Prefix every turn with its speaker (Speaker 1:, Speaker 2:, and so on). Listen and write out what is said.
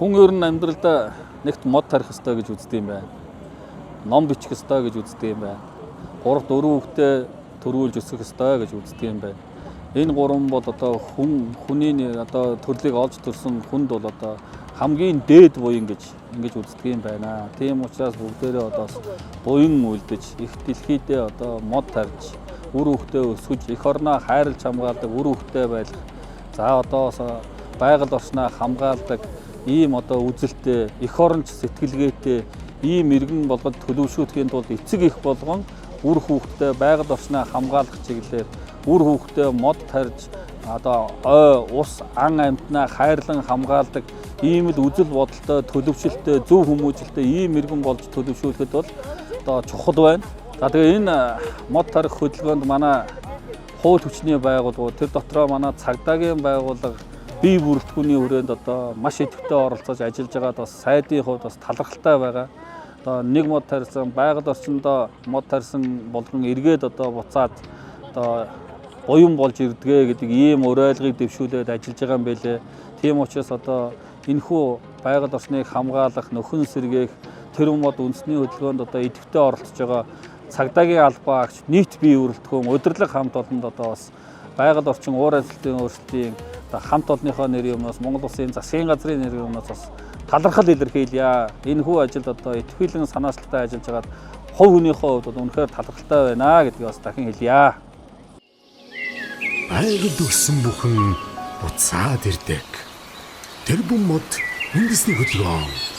Speaker 1: Хүн ер нь амьдралдаа нэгт мод тарих ёстой гэж үздэг юм байна. Ном бичих ёстой гэж үздэг юм байна. 3 4 хүүхдээ төрүүлж өсгөх ёстой гэж үздэг юм байна. Энэ гурван бол одоо хүний одоо төрлийг олж төрсөн хүнд бол одоо хамгийн дээд буян гэж ингэж үздэг юм байна. Тийм учраас бүгдээрээ одоо буян үлдэж их дэлхийдээ одоо мод тарьж үр хүүхдээ өсгөж эх орноо хайрлж хамгаалдаг үр хүүхдээ байх. За одоо байгаль орчноо хамгаалдаг ийм одоо үзэлтэй эх оронч сэтгэлгээтэй ийм иргэн болгоод төлөвшүүлэхийн тулд эцэг их болгон үр хүүхдээ байгаль орчноо хамгаалах чиглэлээр үр хүүхдээ мод тарьж одоо ой ус ан амьтнаа хайрлан хамгаалдаг ийм л үзэл бодолтой төлөвшөлтөй зөв хүмүүжлэлтэй ийм иргэн болж төлөвшүүлэхэд бол одоо чухал байна. За тэгээ энэ мод тарих хөдөлгөөнд манай хууль хүчний байгууллагууд тэр дотроо манай цагдаагийн байгууллага бие бүрэлдэхүүний хүрээнд одоо маш идэвхтэй оролцож ажиллаж байгаад бас сайдын хувьд бас талархалтай байгаа. Одоо нэг мод тарьсан байгаль орчиндөө мод тарьсан болгон эргээд одоо буцаад одоо буян болж ирдгээ гэдэг ийм уриалгыг дэвшүүлээд ажиллаж байгаа юм байлээ. Тийм учраас одоо энэхүү байгаль орчныг хамгаалах, нөхөн сэргээх тэр мод үндэсний хөдөлгөөнд одоо идэвхтэй оролцож байгаа цагдаагийн албаа агч нийт бие бүрэлдэхүүн удирдлага хамт олонд одоо бас байгаль орчин уур амьсгалын өөрчлөлтийн хамт олонныхоо нэрийн өмнөөс Монгол Улсын засгийн газрын нэрийн өмнөөс бас талархал илэрхийлье. Энэ ажилд одоо идэвхжүүлэн санаачлалтай ажиллаж байгаад хувь хүнийхөө хувьд үнэхээр талархалтай байна гэдгийг бас дахин хэлье.
Speaker 2: Байгальд өгсөн бүхэн буцаад ирдэг. Тэр бум мод үндэсний хөдөлгөөн.